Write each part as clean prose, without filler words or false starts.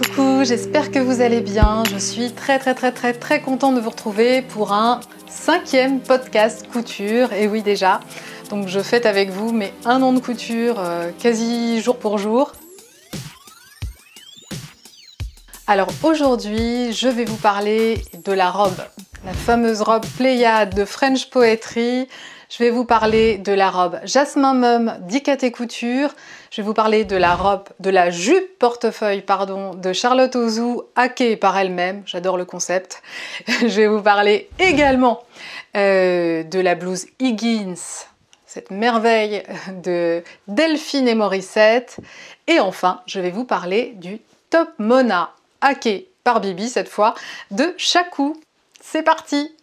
Coucou, j'espère que vous allez bien. Je suis très contente de vous retrouver pour un 5e podcast couture. Et oui déjà, donc je fête avec vous mes 1 an de couture quasi jour pour jour. Alors aujourd'hui, je vais vous parler de la robe, la fameuse robe Pléiade de French Poetry. Je vais vous parler de la robe Jasmin Mum d'IKT Couture. Je vais vous parler de la robe, de la jupe portefeuille, pardon, de Charlotte Ozou, hackée par elle-même. J'adore le concept. Je vais vous parler également de la blouse Higgins, cette merveille de Delphine et Morissette. Et enfin, je vais vous parler du top Mona, hacké par Bibi cette fois, de Chacou. C'est parti!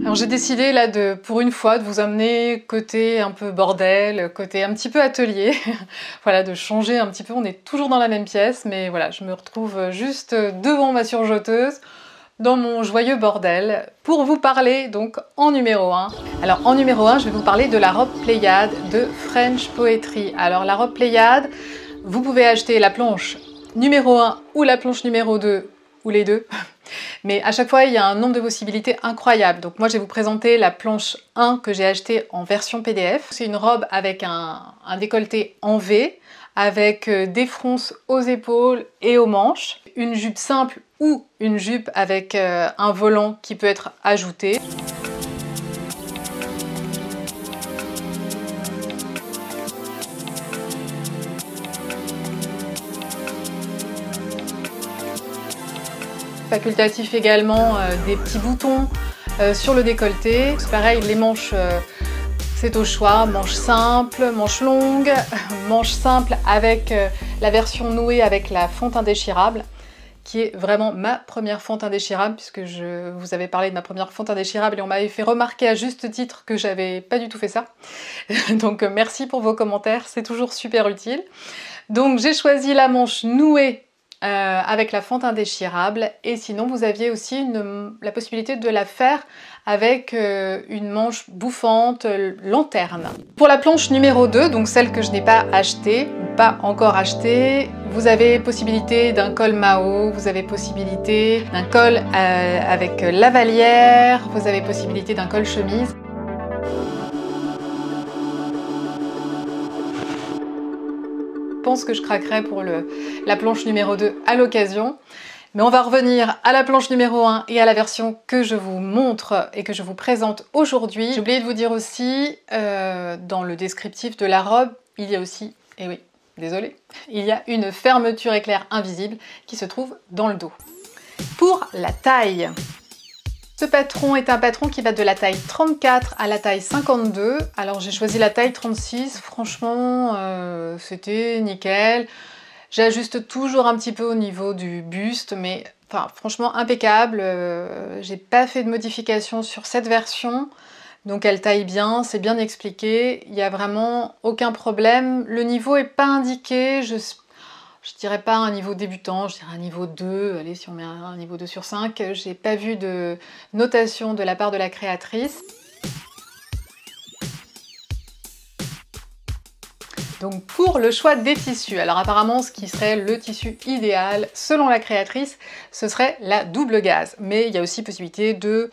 Alors j'ai décidé là pour une fois de vous amener côté un peu bordel, côté un petit peu atelier, voilà, de changer un petit peu. On est toujours dans la même pièce, mais voilà, je me retrouve juste devant ma surjeteuse, dans mon joyeux bordel, pour vous parler donc en numéro 1. Alors en numéro 1, je vais vous parler de la robe Pléiade de French Poetry. Alors la robe Pléiade, vous pouvez acheter la planche numéro 1 ou la planche numéro 2, ou les deux. Mais à chaque fois, il y a un nombre de possibilités incroyables. Donc moi, je vais vous présenter la planche 1 que j'ai achetée en version PDF. C'est une robe avec un décolleté en V, avec des fronces aux épaules et aux manches. Une jupe simple ou une jupe avec un volant qui peut être ajouté. Facultatif également des petits boutons sur le décolleté. C'est pareil, les manches, c'est au choix. Manches simples, manches longues, manches simples avec la version nouée avec la fente indéchirable, qui est vraiment ma première fente indéchirable, puisque je vous avais parlé de ma première fente indéchirable et on m'avait fait remarquer à juste titre que j'avais pas du tout fait ça. Donc merci pour vos commentaires, c'est toujours super utile. Donc j'ai choisi la manche nouée avec la fente indéchirable, et sinon vous aviez aussi la possibilité de la faire avec une manche bouffante lanterne. Pour la planche numéro 2, donc celle que je n'ai pas achetée, pas encore achetée, vous avez possibilité d'un col Mao, vous avez possibilité d'un col avec lavalière, vous avez possibilité d'un col chemise. Je pense que je craquerai pour la planche numéro 2 à l'occasion. Mais on va revenir à la planche numéro 1 et à la version que je vous montre et que je vous présente aujourd'hui. J'ai oublié de vous dire aussi, dans le descriptif de la robe, il y a aussi, et oui, désolée, il y a une fermeture éclair invisible qui se trouve dans le dos. Pour la taille, ce patron est un patron qui va de la taille 34 à la taille 52. Alors j'ai choisi la taille 36, franchement c'était nickel. J'ajuste toujours un petit peu au niveau du buste, mais enfin, franchement impeccable. J'ai pas fait de modification sur cette version, donc elle taille bien, c'est bien expliqué. Il n'y a vraiment aucun problème. Le niveau est pas indiqué, je dirais pas un niveau débutant, je dirais un niveau 2, allez si on met un niveau 2 sur 5, j'ai pas vu de notation de la part de la créatrice. Donc pour le choix des tissus, alors apparemment ce qui serait le tissu idéal selon la créatrice, ce serait la double gaze. Mais il y a aussi possibilité de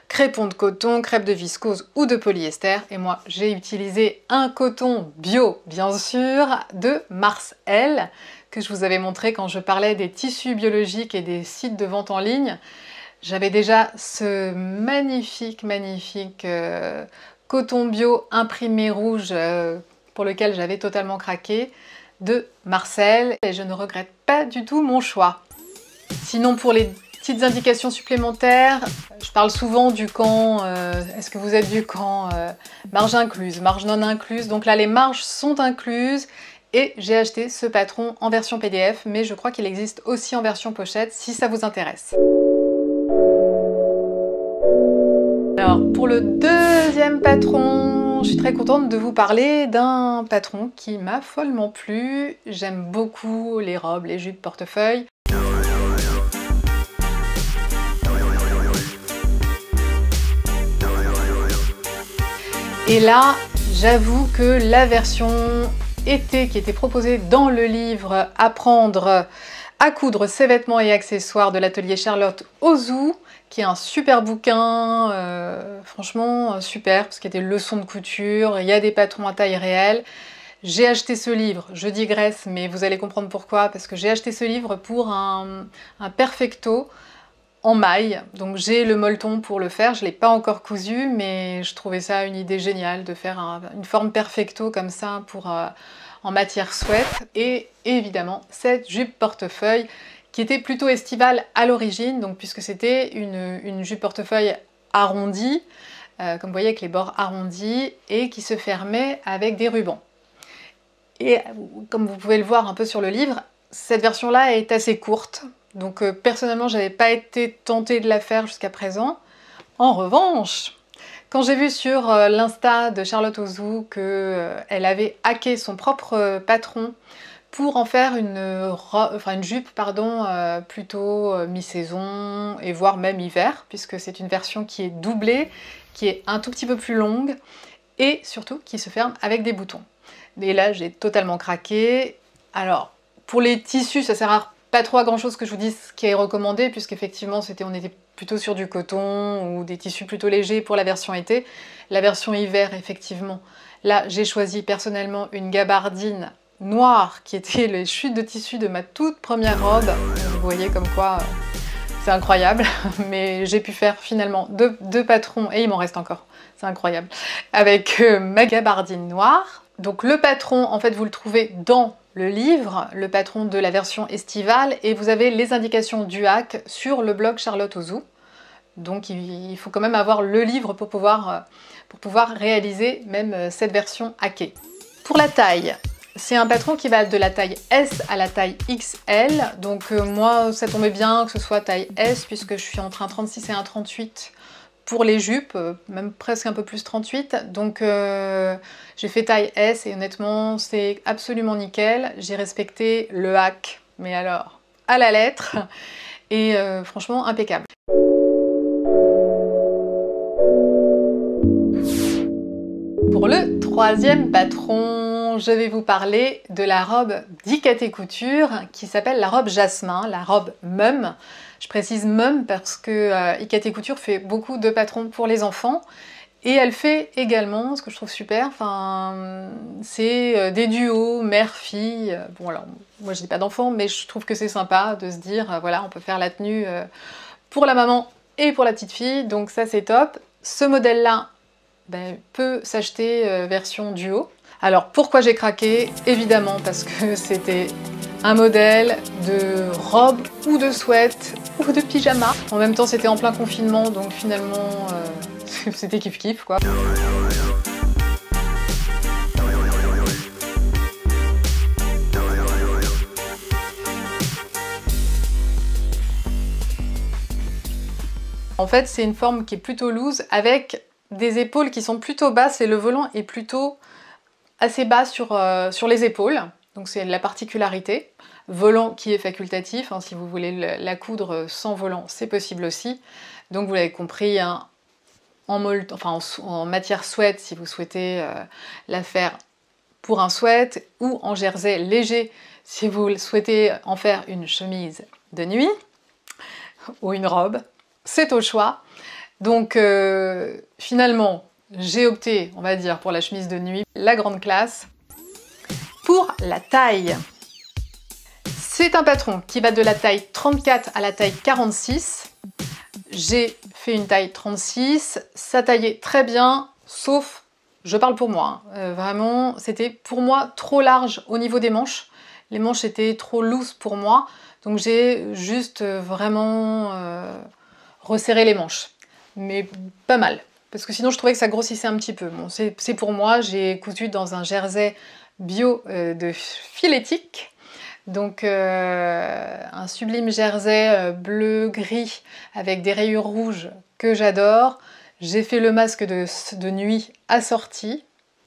crépon de coton, crêpe de viscose ou de polyester. Et moi j'ai utilisé un coton bio bien sûr de Marcel, que je vous avais montré quand je parlais des tissus biologiques et des sites de vente en ligne. J'avais déjà ce magnifique coton bio imprimé rouge pour lequel j'avais totalement craqué de Marcel, et je ne regrette pas du tout mon choix. Sinon pour les petites indications supplémentaires, je parle souvent du camp, est-ce que vous êtes du camp marge incluse, marge non incluse, donc là les marges sont incluses. Et j'ai acheté ce patron en version PDF, mais je crois qu'il existe aussi en version pochette si ça vous intéresse. Alors pour le deuxième patron, je suis très contente de vous parler d'un patron qui m'a follement plu. J'aime beaucoup les robes, les jupes portefeuille. Et là, j'avoue que la version été qui était proposée dans le livre Apprendre à coudre ses vêtements et accessoires de l'atelier Charlotte Ozou, qui est un super bouquin, franchement super, parce qu'il y a des leçons de couture, il y a des patrons à taille réelle. J'ai acheté ce livre, je digresse, mais vous allez comprendre pourquoi, parce que j'ai acheté ce livre pour un perfecto en maille, donc j'ai le molleton pour le faire, je ne l'ai pas encore cousu, mais je trouvais ça une idée géniale de faire une forme perfecto comme ça pour, en matière sweat, et évidemment cette jupe portefeuille qui était plutôt estivale à l'origine, donc puisque c'était une jupe portefeuille arrondie, comme vous voyez avec les bords arrondis, et qui se fermait avec des rubans. Et comme vous pouvez le voir un peu sur le livre, cette version-là est assez courte, donc personnellement j'avais pas été tentée de la faire jusqu'à présent. En revanche, quand j'ai vu sur l'Insta de Charlotte Ozou qu'elle avait hacké son propre patron pour en faire une jupe plutôt mi-saison et voire même hiver, puisque c'est une version qui est doublée, qui est un tout petit peu plus longue et surtout qui se ferme avec des boutons. Et là j'ai totalement craqué. Alors pour les tissus ça sert à pas trop à grand chose que je vous dise ce qui est recommandé, puisqu'effectivement on était plutôt sur du coton ou des tissus plutôt légers pour la version été. La version hiver, effectivement, là j'ai choisi personnellement une gabardine noire qui était les chutes de tissu de ma toute première robe. Vous voyez comme quoi c'est incroyable, mais j'ai pu faire finalement deux patrons, et il m'en reste encore, c'est incroyable, avec ma gabardine noire. Donc le patron, en fait, vous le trouvez dans le livre, le patron de la version estivale, et vous avez les indications du hack sur le blog Charlotte Ozou. Donc il faut quand même avoir le livre pour pouvoir réaliser même cette version hackée. Pour la taille, c'est un patron qui va de la taille S à la taille XL, donc moi ça tombait bien que ce soit taille S puisque je suis entre un 36 et un 38 pour les jupes, même presque un peu plus 38, donc j'ai fait taille S et honnêtement c'est absolument nickel, j'ai respecté le hack, mais alors à la lettre, et franchement impeccable. Pour le troisième patron, je vais vous parler de la robe d'IKT Couture qui s'appelle la robe Jasmin, la robe Mum. Je précise Mum parce que IKT Couture fait beaucoup de patrons pour les enfants et elle fait également, ce que je trouve super, c'est des duos mère-fille. Bon alors, moi je n'ai pas d'enfant, mais je trouve que c'est sympa de se dire, voilà, on peut faire la tenue pour la maman et pour la petite fille, donc ça c'est top. Ce modèle-là, peut s'acheter version duo. Alors pourquoi j'ai craqué? Évidemment parce que c'était un modèle de robe ou de sweat ou de pyjama. En même temps c'était en plein confinement donc finalement c'était kiff kiff quoi. En fait c'est une forme qui est plutôt loose avec des épaules qui sont plutôt basses et le volant est plutôt assez bas sur les épaules, donc c'est la particularité. Volant qui est facultatif, hein, si vous voulez la coudre sans volant, c'est possible aussi. Donc vous l'avez compris, hein, en matière sweat, si vous souhaitez la faire pour un sweat, ou en jersey léger, si vous souhaitez en faire une chemise de nuit, ou une robe, c'est au choix. Donc finalement, j'ai opté, on va dire, pour la chemise de nuit, la grande classe. Pour la taille, c'est un patron qui va de la taille 34 à la taille 46. J'ai fait une taille 36, ça taillait très bien, sauf, je parle pour moi, vraiment, c'était pour moi trop large au niveau des manches. Les manches étaient trop loose pour moi, donc j'ai juste vraiment resserré les manches. Mais pas mal, parce que sinon je trouvais que ça grossissait un petit peu. Bon, c'est pour moi, j'ai cousu dans un jersey bio de Filetic, donc un sublime jersey bleu-gris avec des rayures rouges que j'adore. J'ai fait le masque de nuit assorti,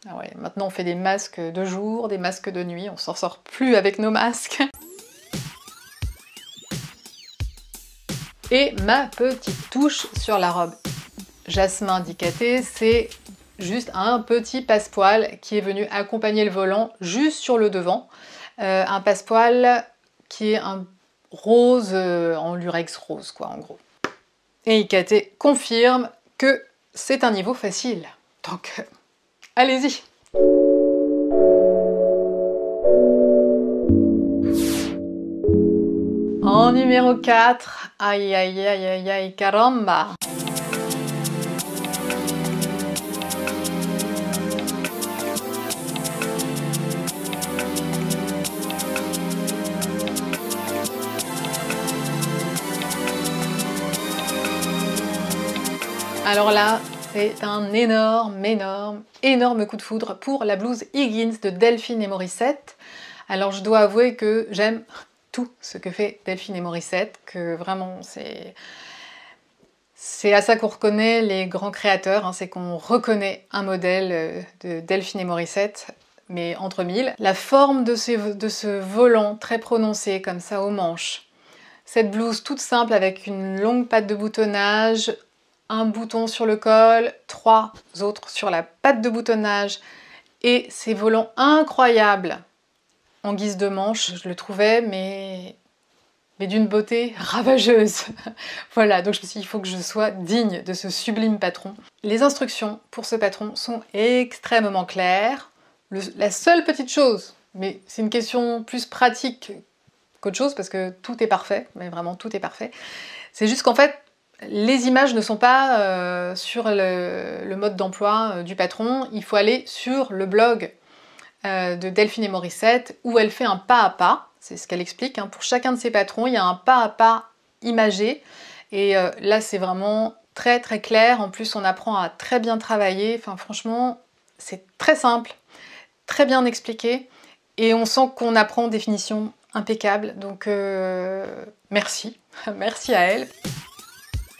Ah ouais, maintenant on fait des masques de jour, des masques de nuit, on s'en sort plus avec nos masques. Et ma petite touche sur la robe Jasmin Dicaté, c'est juste un petit passepoil qui est venu accompagner le volant juste sur le devant. Un passepoil qui est un rose, en lurex rose quoi en gros. Et Icaté confirme que c'est un niveau facile. Donc allez-y. En numéro 4, aïe aïe aïe aïe aïe caramba. Alors là, c'est un énorme coup de foudre pour la blouse Higgins de Delphine et Morissette. Alors je dois avouer que j'aime tout ce que fait Delphine et Morissette, que vraiment c'est à ça qu'on reconnaît les grands créateurs, hein, c'est qu'on reconnaît un modèle de Delphine et Morissette, mais entre mille. La forme de ce volant très prononcé, comme ça aux manches, cette blouse toute simple avec une longue patte de boutonnage, un bouton sur le col, 3 autres sur la patte de boutonnage et ces volants incroyables en guise de manche, je le trouvais mais d'une beauté ravageuse. Voilà, donc je me suis dit il faut que je sois digne de ce sublime patron. Les instructions pour ce patron sont extrêmement claires. La seule petite chose, mais c'est une question plus pratique qu'autre chose parce que tout est parfait, mais vraiment tout est parfait, c'est juste qu'en fait les images ne sont pas sur le mode d'emploi du patron, il faut aller sur le blog de Delphine et Morissette où elle fait un pas à pas, c'est ce qu'elle explique, hein. Pour chacun de ses patrons, il y a un pas à pas imagé et là c'est vraiment très très clair, en plus on apprend à très bien travailler, enfin franchement c'est très simple, très bien expliqué et on sent qu'on apprend des finitions impeccables, donc merci, merci à elle.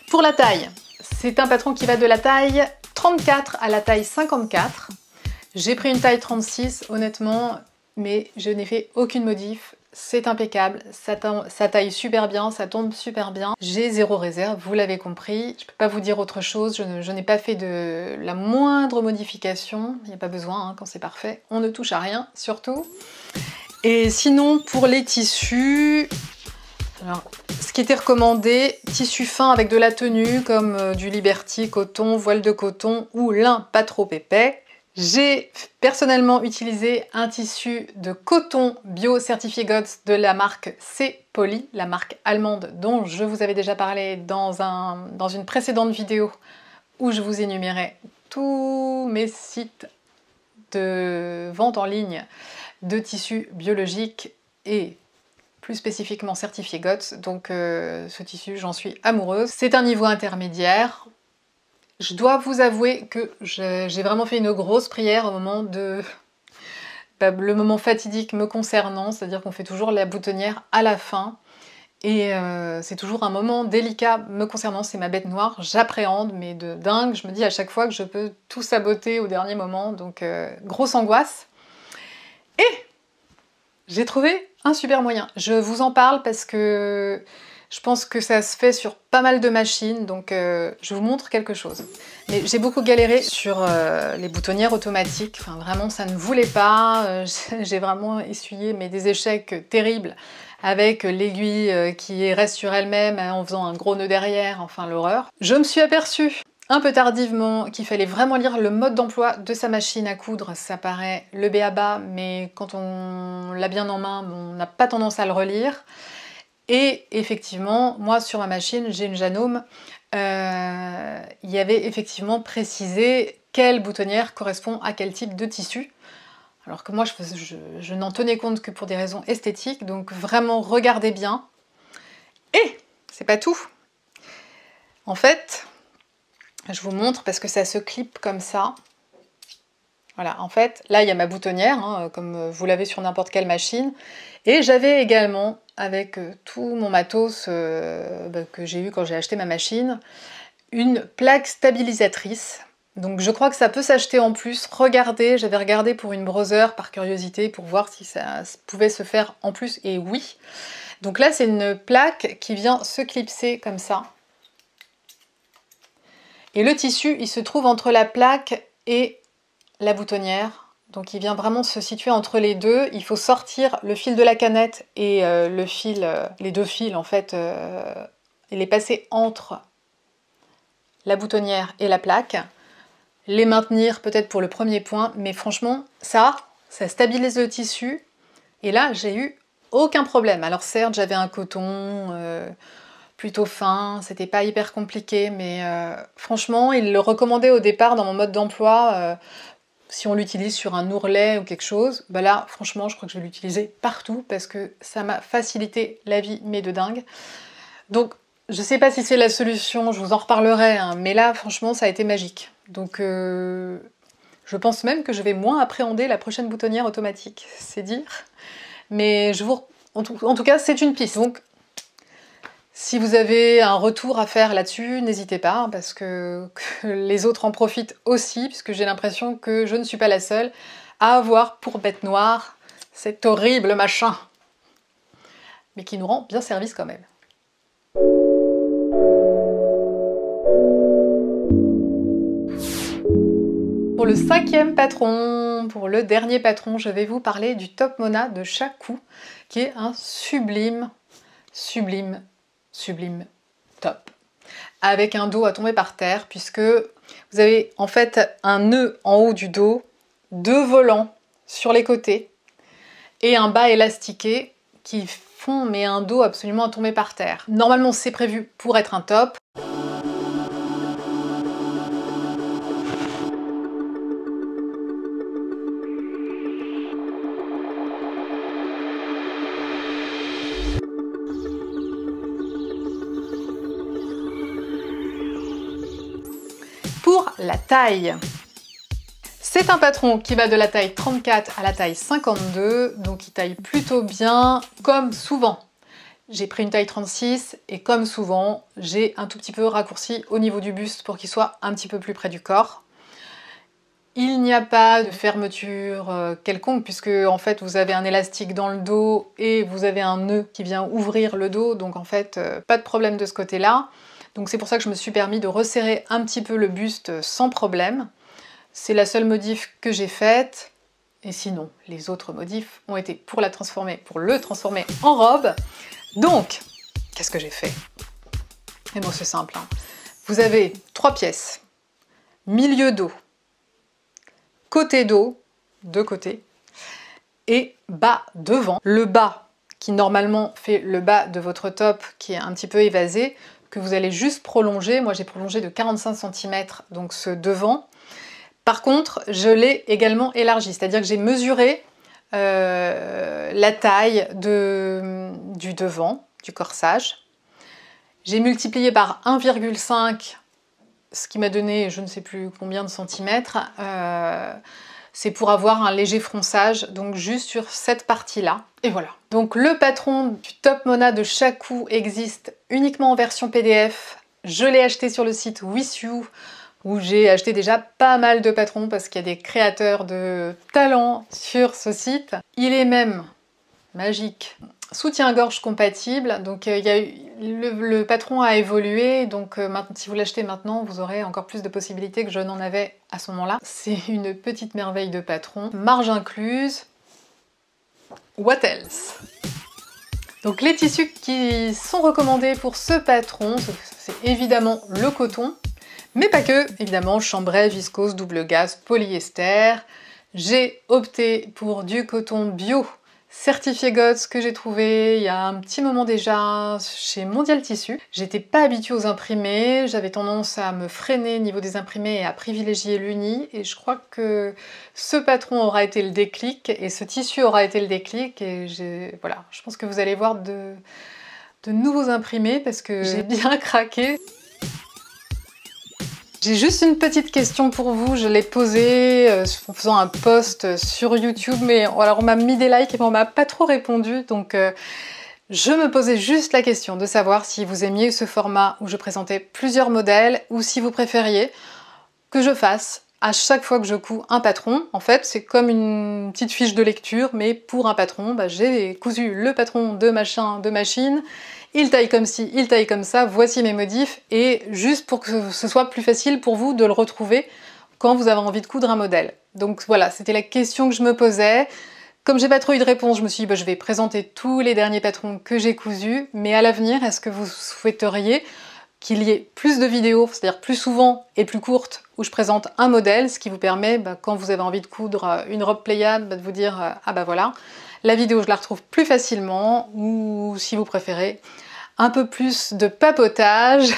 Pour la taille, c'est un patron qui va de la taille 34 à la taille 54. J'ai pris une taille 36 honnêtement, mais je n'ai fait aucune modif. C'est impeccable, ça taille super bien, ça tombe super bien. J'ai zéro réserve, vous l'avez compris. Je ne peux pas vous dire autre chose, je n'ai pas fait de la moindre modification. Il n'y a pas besoin, hein, quand c'est parfait. On ne touche à rien, surtout. Et sinon, pour les tissus... Alors, ce qui était recommandé, tissu fin avec de la tenue comme du Liberty, coton, voile de coton ou lin pas trop épais. J'ai personnellement utilisé un tissu de coton bio certifié GOTS de la marque C-Poly, la marque allemande dont je vous avais déjà parlé dans une précédente vidéo où je vous énumérais tous mes sites de vente en ligne de tissus biologiques et plus spécifiquement certifié GOTS, donc ce tissu, j'en suis amoureuse. C'est un niveau intermédiaire. Je dois vous avouer que j'ai vraiment fait une grosse prière au moment de... le moment fatidique me concernant, c'est-à-dire qu'on fait toujours la boutonnière à la fin, et c'est toujours un moment délicat me concernant, c'est ma bête noire, j'appréhende, mais de dingue, je me dis à chaque fois que je peux tout saboter au dernier moment, donc grosse angoisse. Et j'ai trouvé un super moyen. Je vous en parle parce que je pense que ça se fait sur pas mal de machines, donc je vous montre quelque chose. Mais j'ai beaucoup galéré sur les boutonnières automatiques, enfin vraiment ça ne voulait pas, j'ai vraiment essuyé des échecs terribles avec l'aiguille qui reste sur elle-même en faisant un gros nœud derrière, enfin l'horreur. Je me suis aperçue un peu tardivement qu'il fallait vraiment lire le mode d'emploi de sa machine à coudre, ça paraît le b.a.-ba, mais quand on l'a bien en main, on n'a pas tendance à le relire. Et effectivement, moi sur ma machine, j'ai une Janome, il y avait effectivement précisé quelle boutonnière correspond à quel type de tissu. Alors que moi je n'en tenais compte que pour des raisons esthétiques, donc vraiment regardez bien. Et c'est pas tout. En fait, je vous montre parce que ça se clip comme ça. Voilà, en fait, là il y a ma boutonnière, hein, comme vous l'avez sur n'importe quelle machine. Et j'avais également, avec tout mon matos que j'ai eu quand j'ai acheté ma machine, une plaque stabilisatrice Donc je crois que ça peut s'acheter en plus. Regardez, j'avais regardé pour une browser par curiosité pour voir si ça pouvait se faire en plus, et oui. Donc là c'est une plaque qui vient se clipser comme ça. Et le tissu il se trouve entre la plaque et la boutonnière. Donc il vient vraiment se situer entre les deux. Il faut sortir le fil de la canette et le fil, les deux fils en fait, et les passer entre la boutonnière et la plaque. Les maintenir peut-être pour le premier point, mais franchement ça stabilise le tissu. Et là j'ai eu aucun problème. Alors certes j'avais un coton plutôt fin, c'était pas hyper compliqué, mais franchement il le recommandait au départ dans mon mode d'emploi. Si on l'utilise sur un ourlet ou quelque chose, bah là franchement je crois que je vais l'utiliser partout parce que ça m'a facilité la vie, mais de dingue. Donc je sais pas si c'est la solution, je vous en reparlerai, hein, mais là franchement ça a été magique. Donc je pense même que je vais moins appréhender la prochaine boutonnière automatique, c'est dire. Mais en tout cas c'est une piste. Donc si vous avez un retour à faire là-dessus, n'hésitez pas, hein, parce que les autres en profitent aussi, puisque j'ai l'impression que je ne suis pas la seule à avoir pour bête noire cet horrible machin, mais qui nous rend bien service quand même. Pour le 5e patron, pour le dernier patron, je vais vous parler du Top Mona de Shaku, qui est un sublime top, avec un dos à tomber par terre, puisque vous avez en fait un nœud en haut du dos, 2 volants sur les côtés et un bas élastiqué qui font mais un dos absolument à tomber par terre. Normalement c'est prévu pour être un top. Pour la taille, c'est un patron qui va de la taille 34 à la taille 52, donc il taille plutôt bien, comme souvent. J'ai pris une taille 36 et comme souvent, j'ai un tout petit peu raccourci au niveau du buste pour qu'il soit un petit peu plus près du corps. Il n'y a pas de fermeture quelconque puisque en fait vous avez un élastique dans le dos et vous avez un nœud qui vient ouvrir le dos, donc en fait pas de problème de ce côté-là. Donc c'est pour ça que je me suis permis de resserrer un petit peu le buste sans problème. C'est la seule modif que j'ai faite. Et sinon, les autres modifs ont été pour le transformer en robe. Donc, qu'est-ce que j'ai fait? Et bon, c'est simple, hein. Vous avez 3 pièces. Milieu dos, côté dos, 2 côtés, et bas devant. Le bas, qui normalement fait le bas de votre top, qui est un petit peu évasé, que vous allez juste prolonger. Moi j'ai prolongé de 45 cm, donc ce devant. Par contre, je l'ai également élargi, c'est-à-dire que j'ai mesuré la taille du devant, du corsage. J'ai multiplié par 1,5, ce qui m'a donné je ne sais plus combien de centimètres. C'est pour avoir un léger fronçage, donc juste sur cette partie-là. Et voilà. Donc le patron du Top Mona de Shaku existe uniquement en version PDF. Je l'ai acheté sur le site With You, où j'ai acheté déjà pas mal de patrons parce qu'il y a des créateurs de talent sur ce site. Il est même magique. Soutien-gorge compatible, donc le patron a évolué, donc si vous l'achetez maintenant, vous aurez encore plus de possibilités que je n'en avais à ce moment-là. C'est une petite merveille de patron. Marge incluse. What else? Donc les tissus qui sont recommandés pour ce patron, c'est évidemment le coton, mais pas que, évidemment, chambray, viscose, double gaz, polyester. J'ai opté pour du coton bio certifié GOTS que j'ai trouvé il y a un petit moment déjà chez Mondial Tissu. J'étais pas habituée aux imprimés, j'avais tendance à me freiner au niveau des imprimés et à privilégier l'uni, et je crois que ce patron aura été le déclic et ce tissu aura été le déclic, et voilà, je pense que vous allez voir de nouveaux imprimés parce que j'ai bien craqué. J'ai juste une petite question pour vous, je l'ai posée en faisant un post sur YouTube, mais alors on m'a mis des likes et on m'a pas trop répondu, donc je me posais juste la question de savoir si vous aimiez ce format où je présentais plusieurs modèles ou si vous préfériez que je fasse à chaque fois que je couds un patron. En fait, c'est comme une petite fiche de lecture, mais pour un patron, j'ai cousu le patron de machin, de machine, il taille comme ci, il taille comme ça, voici mes modifs, et juste pour que ce soit plus facile pour vous de le retrouver quand vous avez envie de coudre un modèle. Donc voilà, c'était la question que je me posais. Comme j'ai pas trop eu de réponse, je me suis dit je vais présenter tous les derniers patrons que j'ai cousus, mais à l'avenir, est-ce que vous souhaiteriez qu'il y ait plus de vidéos, c'est-à-dire plus souvent et plus courtes, où je présente un modèle, ce qui vous permet, quand vous avez envie de coudre une robe pliable, de vous dire ah bah voilà, la vidéo je la retrouve plus facilement, ou si vous préférez, un peu plus de papotage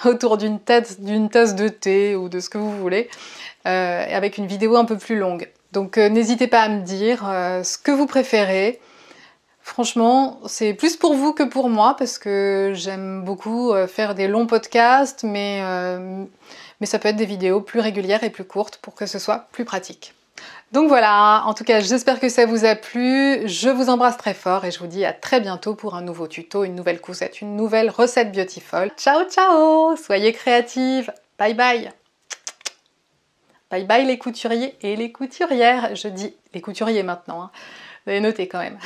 autour d'une tasse de thé ou de ce que vous voulez, avec une vidéo un peu plus longue. Donc n'hésitez pas à me dire ce que vous préférez. Franchement, c'est plus pour vous que pour moi parce que j'aime beaucoup faire des longs podcasts, mais ça peut être des vidéos plus régulières et plus courtes pour que ce soit plus pratique. Donc voilà, en tout cas j'espère que ça vous a plu, je vous embrasse très fort et je vous dis à très bientôt pour un nouveau tuto, une nouvelle cousette, une nouvelle recette Beautiful. Ciao ciao, soyez créatives, bye bye. Bye bye les couturiers et les couturières, je dis les couturiers maintenant, hein. Vous avez noté quand même.